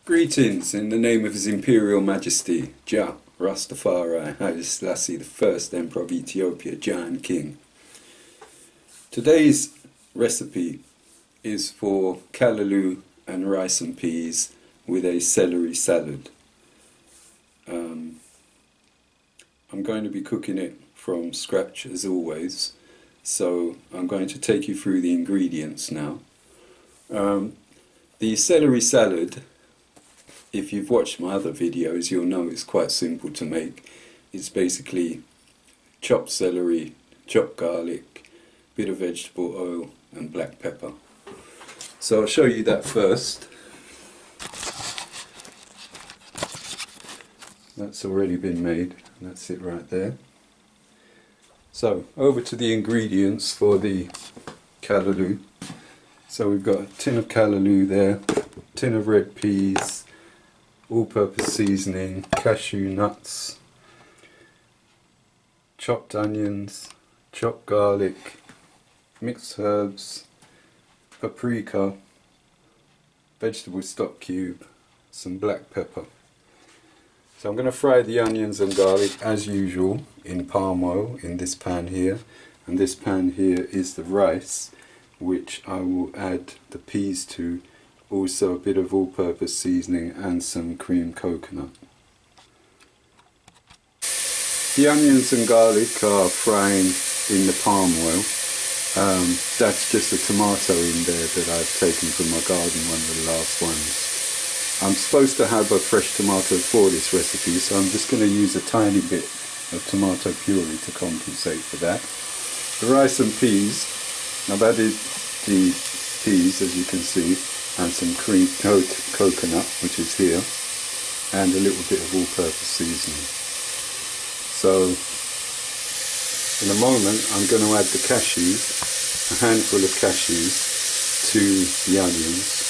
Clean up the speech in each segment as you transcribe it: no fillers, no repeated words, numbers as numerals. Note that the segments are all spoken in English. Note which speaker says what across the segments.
Speaker 1: Greetings in the name of His Imperial Majesty, Jah Rastafarian, Haile Selassie, the first Emperor of Ethiopia, Jah and King. Today's recipe is for callaloo and rice and peas with a celery salad. I'm going to be cooking it from scratch as always, so I'm going to take you through the ingredients now. The celery salad, if you've watched my other videos, you'll know it's quite simple to make. It's basically chopped celery, chopped garlic, bit of vegetable oil and black pepper. So I'll show you that first. That's already been made. That's it right there. So over to the ingredients for the callaloo. So we've got a tin of callaloo there, tin of red peas, all-purpose seasoning, cashew nuts, chopped onions, chopped garlic, mixed herbs, paprika, vegetable stock cube, some black pepper. So I'm going to fry the onions and garlic as usual in palm oil in this pan here, and this pan here is the rice, which I will add the peas to, also a bit of all-purpose seasoning and some creamed coconut. The onions and garlic are frying in the palm oil. That's just a tomato in there that I've taken from my garden, one of the last ones. I'm supposed to have a fresh tomato for this recipe, so I'm just going to use a tiny bit of tomato puree to compensate for that. The rice and peas, I've added the peas as you can see, and some creamed coconut, which is here, and a little bit of all-purpose seasoning. So in a moment I'm going to add the cashews, a handful of cashews to the onions,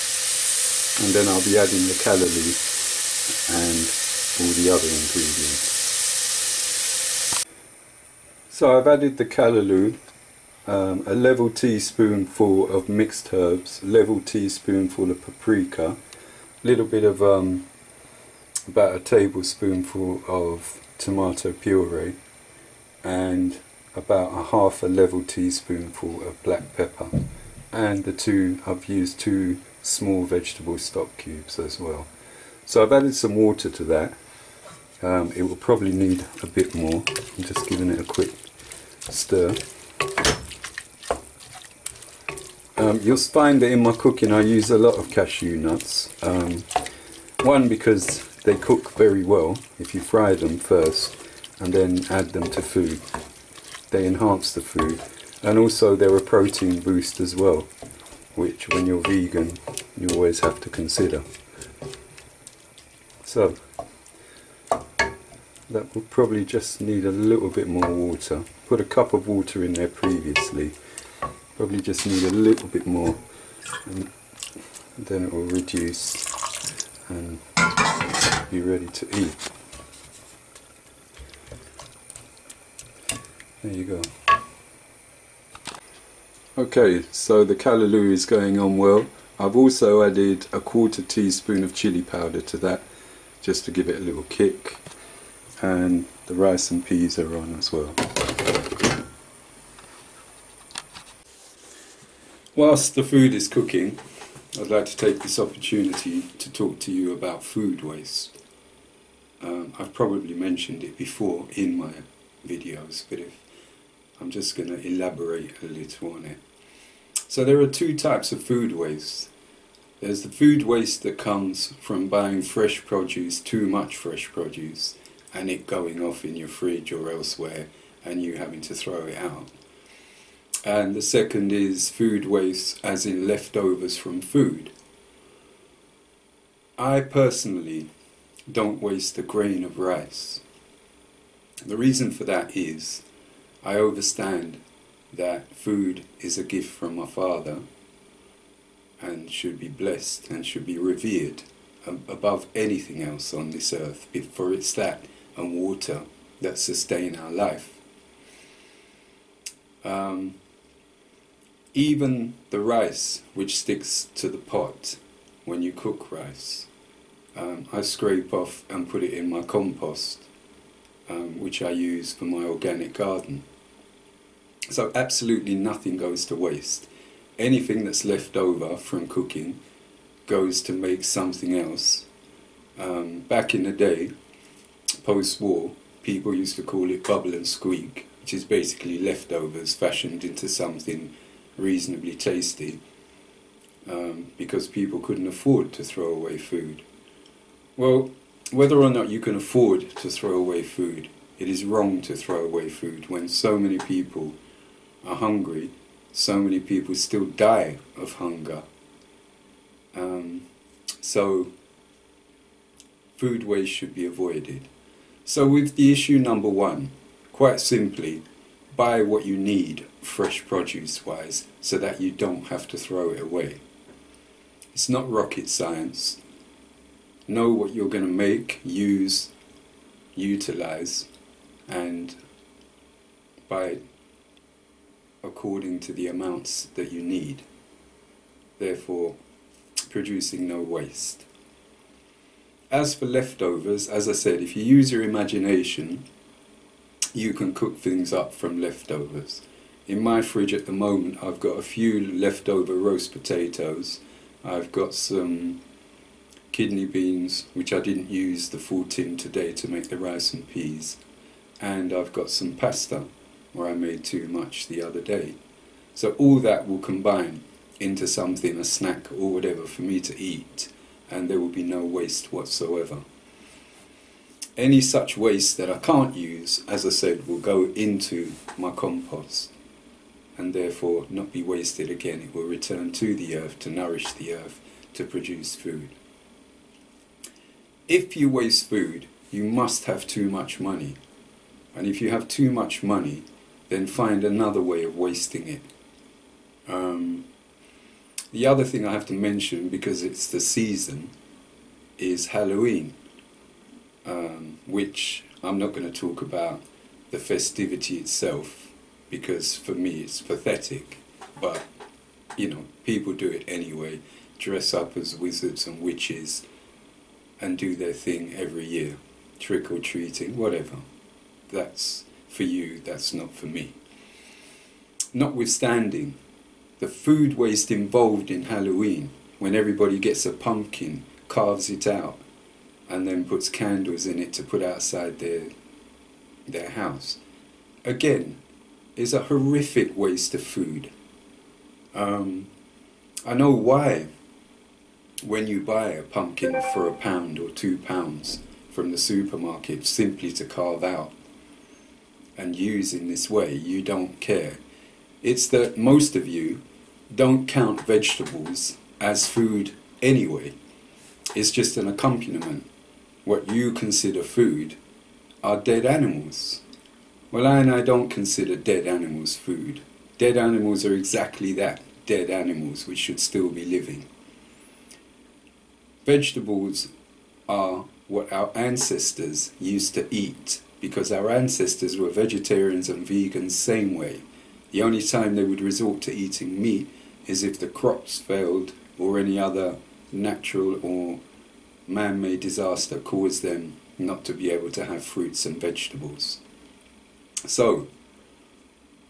Speaker 1: and then I'll be adding the callaloo and all the other ingredients. So I've added the callaloo, a level teaspoonful of mixed herbs, a level teaspoonful of paprika, a little bit of about a tablespoonful of tomato puree, and about a half a level teaspoonful of black pepper, and I've used two small vegetable stock cubes as well. So I've added some water to that. It will probably need a bit more. I'm just giving it a quick stir. You'll find that in my cooking I use a lot of cashew nuts. One, because they cook very well if you fry them first and then add them to food. They enhance the food, and also they're a protein boost as well, which when you're vegan you always have to consider. So that will probably just need a little bit more water. Put a cup of water in there previously. Probably just need a little bit more, and then it will reduce and be ready to eat. There you go. Okay, so the callaloo is going on well. I've also added a quarter teaspoon of chili powder to that, just to give it a little kick, and the rice and peas are on as well. Whilst the food is cooking, I'd like to take this opportunity to talk to you about food waste. I've probably mentioned it before in my videos, but I'm just going to elaborate a little on it. So there are two types of food waste. There's the food waste that comes from buying fresh produce, too much fresh produce, and it going off in your fridge or elsewhere and you having to throw it out. And the second is food waste as in leftovers from food. I personally don't waste a grain of rice. The reason for that is I understand that food is a gift from my Father and should be blessed and should be revered above anything else on this earth, for it's that and water that sustain our life. Even the rice which sticks to the pot when you cook rice, I scrape off and put it in my compost, which I use for my organic garden. So absolutely nothing goes to waste. Anything that's left over from cooking goes to make something else. Back in the day, post-war, people used to call it bubble and squeak, which is basically leftovers fashioned into something reasonably tasty, because people couldn't afford to throw away food. Well, whether or not you can afford to throw away food, it is wrong to throw away food when so many people are hungry, so many people still die of hunger. So food waste should be avoided. So with the issue number one, quite simply, buy what you need fresh produce wise so that you don't have to throw it away. It's not rocket science. Know what you're going to make, use, utilize, and buy according to the amounts that you need, therefore producing no waste. As for leftovers, as I said, if you use your imagination, you can cook things up from leftovers. In my fridge at the moment, I've got a few leftover roast potatoes. I've got some kidney beans, which I didn't use the full tin today to make the rice and peas. And I've got some pasta, where I made too much the other day. So all that will combine into something, a snack or whatever, for me to eat, and there will be no waste whatsoever. Any such waste that I can't use, as I said, will go into my compost and therefore not be wasted again. It will return to the earth to nourish the earth, to produce food. If you waste food, you must have too much money. And if you have too much money, then find another way of wasting it. The other thing I have to mention, because it's the season, is Halloween, which I'm not going to talk about the festivity itself, because for me it's pathetic, but you know, people do it anyway, dress up as wizards and witches and do their thing every year, trick-or-treating, whatever. That's for you, that's not for me. Notwithstanding, the food waste involved in Halloween, when everybody gets a pumpkin, carves it out, and then puts candles in it to put outside their house, again, is a horrific waste of food. I know why. When you buy a pumpkin for £1 or £2 from the supermarket simply to carve out and use in this way, you don't care. It's that most of you don't count vegetables as food anyway. It's just an accompaniment. What you consider food are dead animals. Well, I don't consider dead animals food. Dead animals are exactly that, dead animals which should still be living. Vegetables are what our ancestors used to eat, because our ancestors were vegetarians and vegans same way. The only time they would resort to eating meat is if the crops failed or any other natural or man-made disaster caused them not to be able to have fruits and vegetables. So,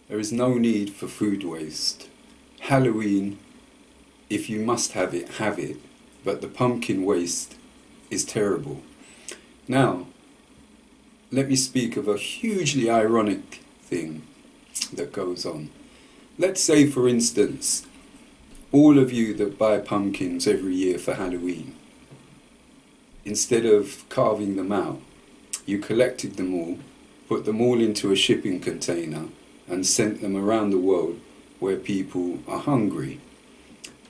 Speaker 1: there is no need for food waste. Halloween, if you must have it, but the pumpkin waste is terrible. Now, let me speak of a hugely ironic thing that goes on. Let's say, for instance, all of you that buy pumpkins every year for Halloween, instead of carving them out, you collected them all, put them all into a shipping container and sent them around the world where people are hungry.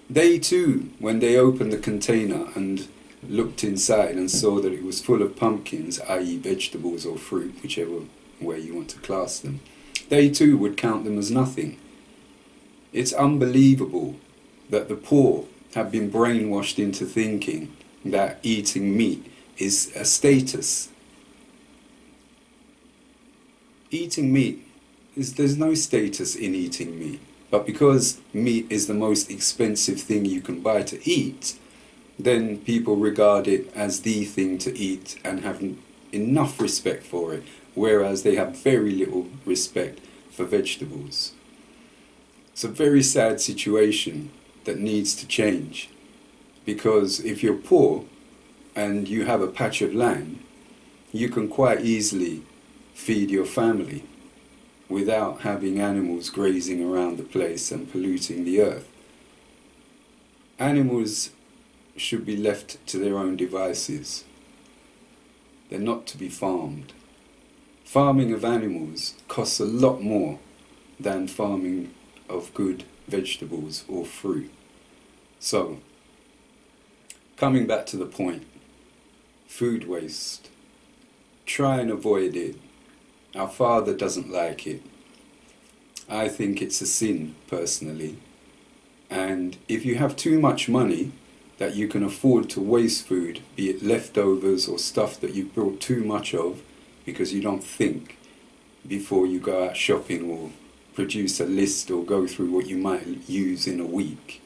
Speaker 1: They too, when they opened the container and looked inside and saw that it was full of pumpkins, i.e. vegetables or fruit, whichever way you want to class them, they too would count them as nothing. It's unbelievable that the poor have been brainwashed into thinking that eating meat is a status. Eating meat, there's no status in eating meat. But because meat is the most expensive thing you can buy to eat, then people regard it as the thing to eat and have enough respect for it, whereas they have very little respect for vegetables. It's a very sad situation that needs to change, because if you're poor and you have a patch of land, you can quite easily feed your family without having animals grazing around the place and polluting the earth. Animals should be left to their own devices. They're not to be farmed. Farming of animals costs a lot more than farming of good vegetables or fruit. So, coming back to the point, food waste. Try and avoid it. Our Father doesn't like it. I think it's a sin, personally. And if you have too much money that you can afford to waste food, be it leftovers or stuff that you've brought too much of because you don't think before you go out shopping or produce a list or go through what you might use in a week,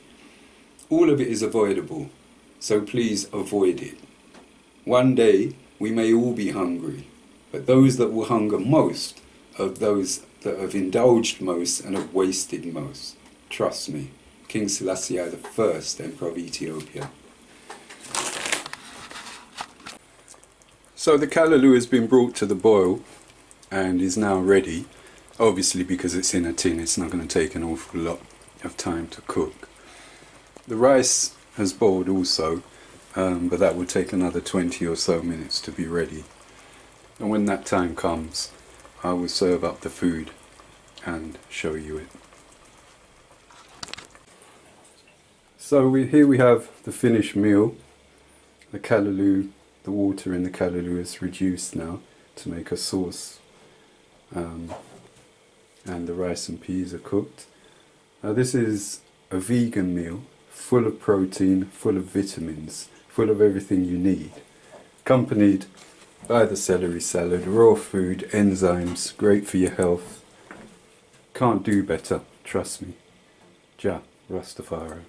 Speaker 1: all of it is avoidable. So please avoid it. One day we may all be hungry, but those that will hunger most are those that have indulged most and have wasted most. Trust me. King Selassie I, the first Emperor of Ethiopia. So the Callaloo has been brought to the boil and is now ready. Obviously, because it's in a tin, it's not going to take an awful lot of time to cook. The rice has boiled also, but that will take another 20 or so minutes to be ready. And when that time comes, I will serve up the food and show you it. So here we have the finished meal. The callaloo, the water in the callaloo is reduced now to make a sauce, and the rice and peas are cooked. Now this is a vegan meal, full of protein, full of vitamins, full of everything you need, accompanied by the celery salad, raw food, enzymes, great for your health. Can't do better, trust me. Ja, Rastafarian.